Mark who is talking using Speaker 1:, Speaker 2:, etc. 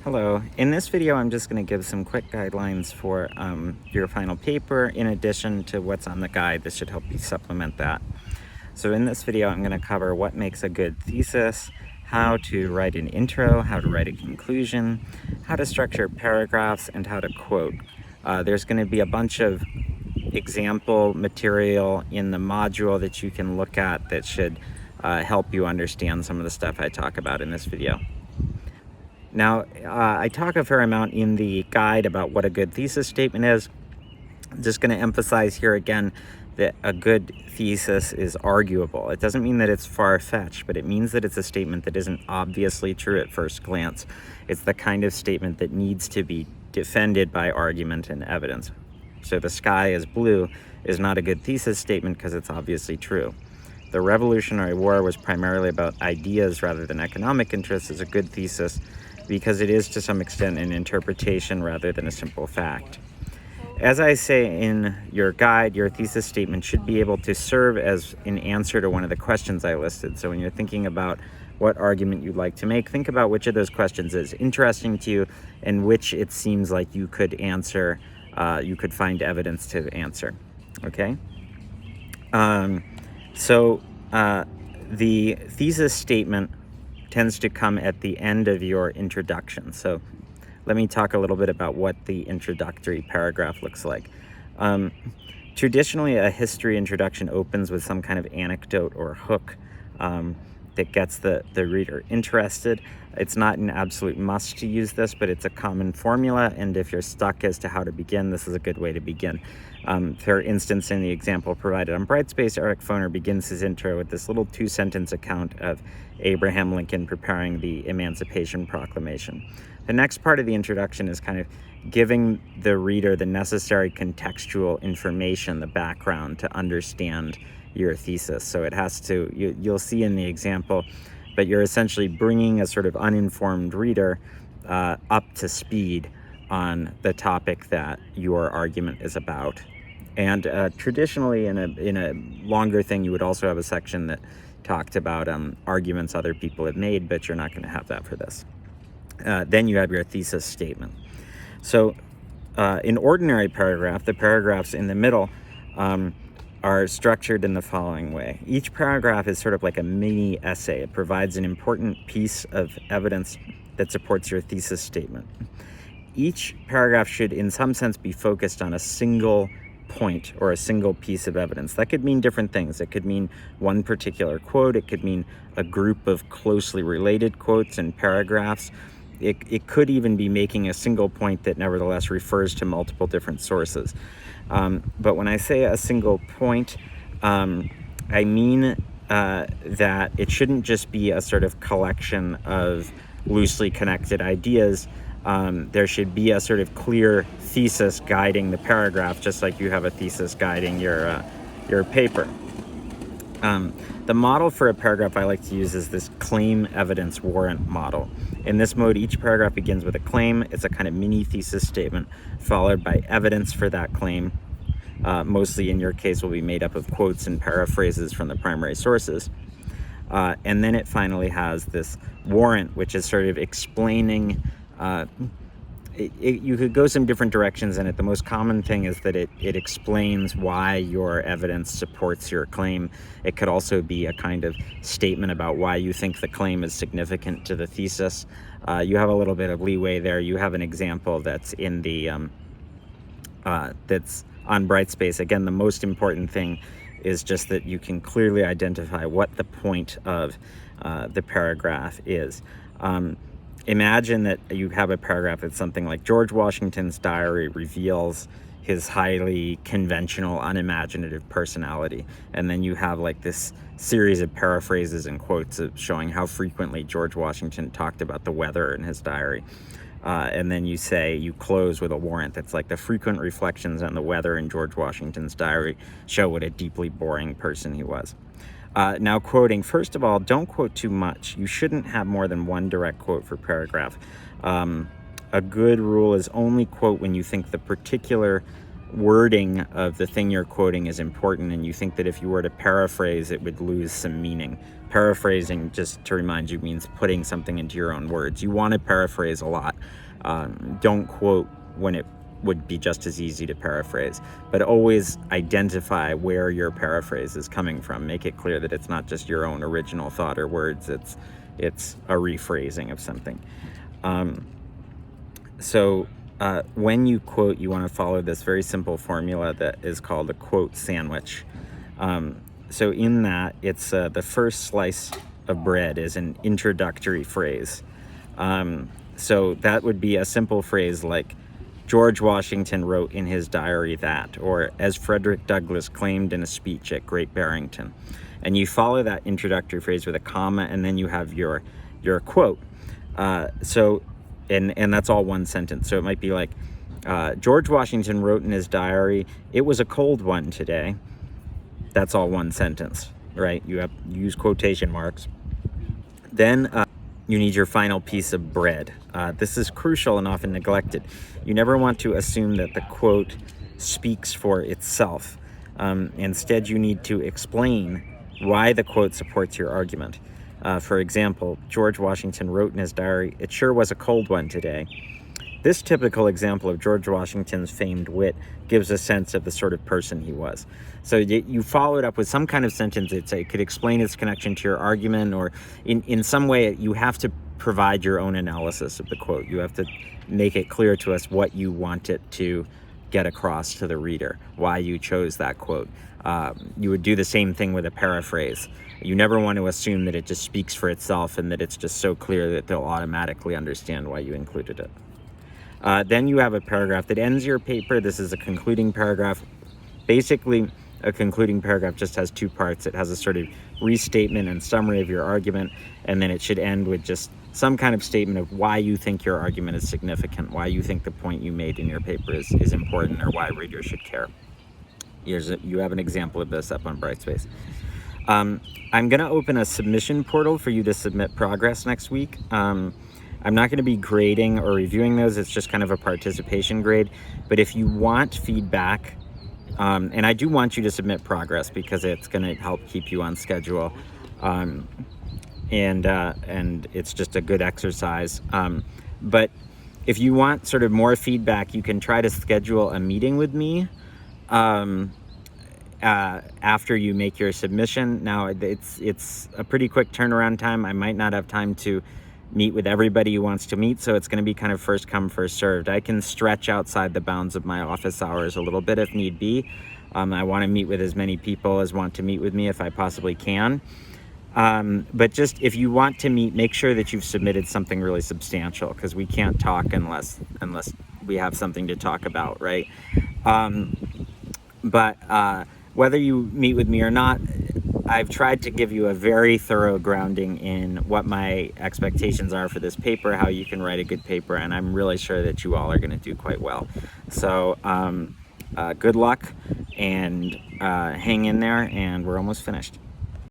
Speaker 1: Hello. In this video, I'm just going to give some quick guidelines for your final paper. In addition to what's on the guide, this should help you supplement that. So in this video, I'm going to cover what makes a good thesis, how to write an intro, how to write a conclusion, how to structure paragraphs, and how to quote. There's going to be a bunch of example material in the module that you can look at that should help you understand some of the stuff I talk about in this video. Now, I talk a fair amount in the guide about what a good thesis statement is. I'm just going to emphasize here again that a good thesis is arguable. It doesn't mean that it's far-fetched, but it means that it's a statement that isn't obviously true at first glance. It's the kind of statement that needs to be defended by argument and evidence. So the sky is blue is not a good thesis statement because it's obviously true. The Revolutionary War was primarily about ideas rather than economic interests is a good thesis because it is to some extent an interpretation rather than a simple fact. As I say in your guide, your thesis statement should be able to serve as an answer to one of the questions I listed. So when you're thinking about what argument you'd like to make, think about which of those questions is interesting to you and which it seems like you could answer, you could find evidence to answer, okay? The thesis statement tends to come at the end of your introduction. So let me talk a little bit about what the introductory paragraph looks like. Traditionally, a history introduction opens with some kind of anecdote or hook that gets the reader interested. It's not an absolute must to use this, but it's a common formula, and if you're stuck as to how to begin, this is a good way to begin. For instance, in the example provided on Brightspace, Eric Foner begins his intro with this little 2-sentence account of Abraham Lincoln preparing the Emancipation Proclamation. The next part of the introduction is kind of giving the reader the necessary contextual information, the background to understand your thesis. So it has to, you'll see in the example, but you're essentially bringing a sort of uninformed reader up to speed on the topic that your argument is about. And traditionally in a longer thing, you would also have a section that talked about arguments other people have made, but you're not going to have that for this. Then you have your thesis statement. So in ordinary paragraph, the paragraphs in the middle are structured in the following way. Each paragraph is sort of like a mini essay. It provides an important piece of evidence that supports your thesis statement. Each paragraph should, in some sense, be focused on a single point or a single piece of evidence. That could mean different things. It could mean one particular quote. It could mean a group of closely related quotes and paragraphs. It could even be making a single point that nevertheless refers to multiple different sources. But when I say a single point, I mean that it shouldn't just be a sort of collection of loosely connected ideas. There should be a sort of clear thesis guiding the paragraph, just like you have a thesis guiding your paper. The model for a paragraph I like to use is this claim, evidence, warrant model. In this mode, each paragraph begins with a claim. It's a kind of mini thesis statement followed by evidence for that claim. Mostly in your case will be made up of quotes and paraphrases from the primary sources. And then it finally has this warrant, which is sort of explaining, you could go some different directions in it. The most common thing is that it explains why your evidence supports your claim. It could also be a kind of statement about why you think the claim is significant to the thesis. You have a little bit of leeway there. You have an example that's in the that's on Brightspace. Again, the most important thing is just that you can clearly identify what the point of the paragraph is. Imagine that you have a paragraph that's something like George Washington's diary reveals his highly conventional, unimaginative personality. And then you have like this series of paraphrases and quotes showing how frequently George Washington talked about the weather in his diary. And then you close with a warrant that's like the frequent reflections on the weather in George Washington's diary show what a deeply boring person he was. Now quoting, first of all, don't quote too much. You shouldn't have more than one direct quote per paragraph. A good rule is only quote when you think the particular wording of the thing you're quoting is important and you think that if you were to paraphrase, it would lose some meaning. paraphrasing, just to remind you, means putting something into your own words. You want to paraphrase a lot. Don't quote when it would be just as easy to paraphrase, but always identify where your paraphrase is coming from. Make it clear that it's not just your own original thought or words, it's a rephrasing of something. When you quote, you want to follow this very simple formula that is called a quote sandwich. So in that, it's the first slice of bread is an introductory phrase. So that would be a simple phrase like, George Washington wrote in his diary that, or as Frederick Douglass claimed in a speech at Great Barrington. And you follow that introductory phrase with a comma, and then you have your quote. And that's all one sentence. So it might be like, George Washington wrote in his diary, it was a cold one today. That's all one sentence, right? You use quotation marks. Then you need your final piece of bread. This is crucial and often neglected. You never want to assume that the quote speaks for itself. Instead, you need to explain why the quote supports your argument. For example, George Washington wrote in his diary, it sure was a cold one today. This typical example of George Washington's famed wit gives a sense of the sort of person he was. So you follow it up with some kind of sentence that could explain its connection to your argument, or in some way you have to provide your own analysis of the quote. You have to make it clear to us what you want it to get across to the reader, why you chose that quote. You would do the same thing with a paraphrase. You never want to assume that it just speaks for itself and that it's just so clear that they'll automatically understand why you included it. Then you have a paragraph that ends your paper. This is a concluding paragraph. Basically, a concluding paragraph just has two parts. It has a sort of restatement and summary of your argument, and then it should end with just some kind of statement of why you think your argument is significant, why you think the point you made in your paper is important, or why readers should care. You have an example of this up on Brightspace. I'm going to open a submission portal for you to submit progress next week. I'm not going to be grading or reviewing those. It's just kind of a participation grade. But if you want feedback, and I do want you to submit progress because it's going to help keep you on schedule, and it's just a good exercise. But if you want sort of more feedback, you can try to schedule a meeting with me after you make your submission. Now, it's a pretty quick turnaround time. I might not have time to meet with everybody who wants to meet, so it's going to be kind of first come, first served. I can stretch outside the bounds of my office hours a little bit if need be. I want to meet with as many people as want to meet with me if I possibly can. But just if you want to meet, make sure that you've submitted something really substantial, because we can't talk unless we have something to talk about, right? But whether you meet with me or not, I've tried to give you a very thorough grounding in what my expectations are for this paper, how you can write a good paper, and I'm really sure that you all are going to do quite well. So good luck, and hang in there, and we're almost finished.